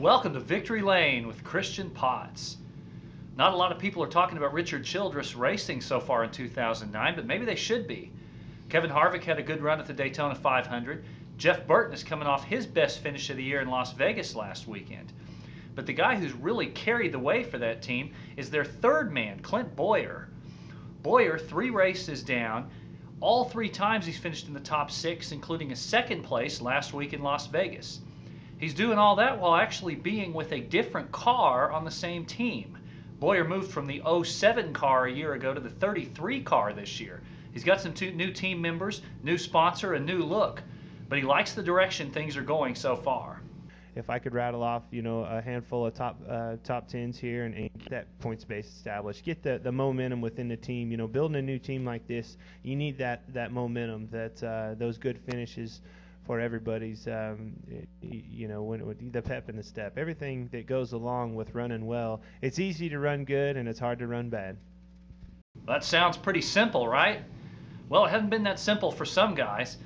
Welcome to Victory Lane with Christian Potts. Not a lot of people are talking about Richard Childress racing so far in 2009, but maybe they should be. Kevin Harvick had a good run at the Daytona 500. Jeff Burton is coming off his best finish of the year in Las Vegas last weekend. But the guy who's really carried the way for that team is their third man, Clint Bowyer. Bowyer, 3 races down. All 3 times he's finished in the top 6, including a second place last week in Las Vegas. He's doing all that while actually being with a different car on the same team. Bowyer moved from the 07 car a year ago to the 33 car this year. He's got some new team members, new sponsor, a new look, but he likes the direction things are going so far. If I could rattle off, a handful of top tens here and get that points base established, get the momentum within the team. Building a new team like this, you need that momentum, those good finishes for everybody's, when the pep in the step, everything that goes along with running well. It's easy to run good and it's hard to run bad. That sounds pretty simple, right? Well, it hasn't been that simple for some guys.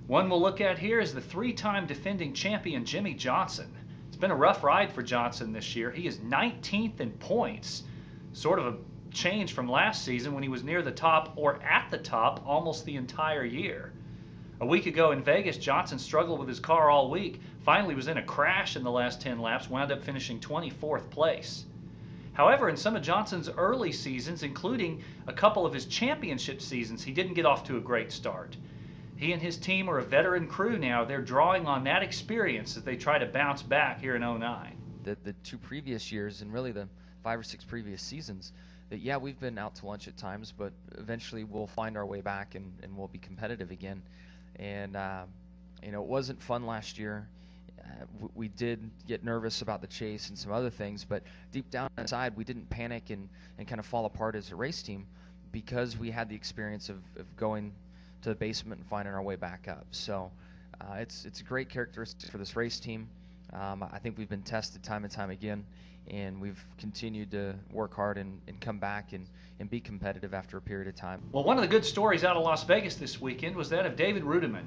One we'll look at here is the 3-time defending champion Jimmie Johnson. It's been a rough ride for Johnson this year. He is 19th in points, sort of a change from last season when he was near the top or at the top almost the entire year. A week ago in Vegas, Johnson struggled with his car all week, finally was in a crash in the last 10 laps, wound up finishing 24th place. However, in some of Johnson's early seasons, including a couple of his championship seasons, he didn't get off to a great start. He and his team are a veteran crew now. They're drawing on that experience as they try to bounce back here in 09. The 2 previous years and really the 5 or 6 previous seasons, that we've been out to lunch at times, but eventually we'll find our way back and we'll be competitive again. And it wasn't fun last year. We did get nervous about the chase and some other things, but deep down inside we didn't panic and kind of fall apart as a race team because we had the experience of going to the basement and finding our way back up. So it's a great characteristic for this race team. I think we've been tested time and time again, and we've continued to work hard and come back and be competitive after a period of time. Well, one of the good stories out of Las Vegas this weekend was that of David Rudiman.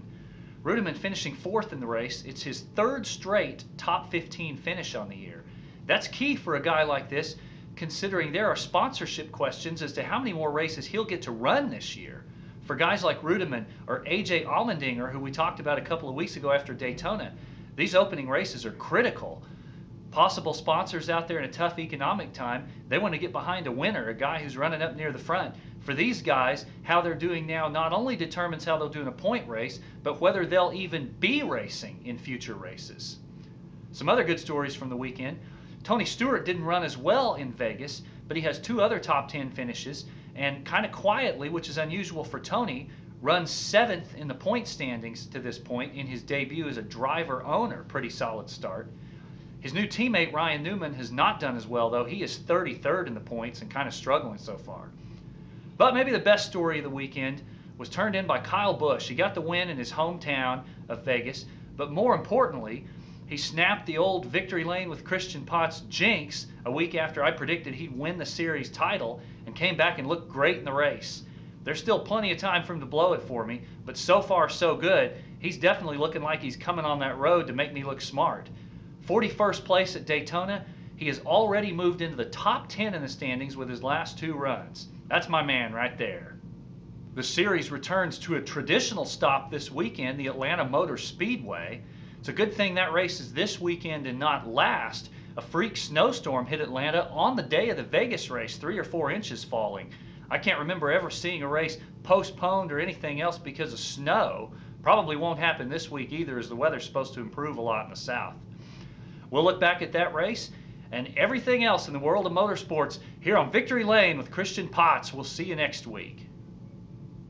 Rudiman finishing 4th in the race. It's his 3rd straight top 15 finish on the year. That's key for a guy like this, considering there are sponsorship questions as to how many more races he'll get to run this year. For guys like Rudiman or A.J. Allmendinger, who we talked about a couple of weeks ago after Daytona, these opening races are critical. Possible sponsors out there in a tough economic time, they want to get behind a winner, a guy who's running up near the front. For these guys, how they're doing now not only determines how they'll do in a point race, but whether they'll even be racing in future races. Some other good stories from the weekend. Tony Stewart didn't run as well in Vegas, but he has 2 other top 10 finishes, and kind of quietly, which is unusual for Tony, runs 7th in the point standings to this point in his debut as a driver-owner. Pretty solid start. His new teammate Ryan Newman has not done as well, though. He is 33rd in the points and kind of struggling so far. But maybe the best story of the weekend was turned in by Kyle Busch. He got the win in his hometown of Vegas, but more importantly, he snapped the old Victory Lane with Christian Potts jinx a week after I predicted he'd win the series title and came back and looked great in the race. There's still plenty of time for him to blow it for me, but so far so good. He's definitely looking like he's coming on that road to make me look smart. 41st place at Daytona. He has already moved into the top 10 in the standings with his last 2 runs. That's my man right there. The series returns to a traditional stop this weekend, the Atlanta Motor Speedway. It's a good thing that race is this weekend and not last. A freak snowstorm hit Atlanta on the day of the Vegas race, 3 or 4 inches falling. I can't remember ever seeing a race postponed or anything else because of snow. Probably won't happen this week either, as the weather's supposed to improve a lot in the south. We'll look back at that race and everything else in the world of motorsports here on Victory Lane with Christian Potts. We'll see you next week.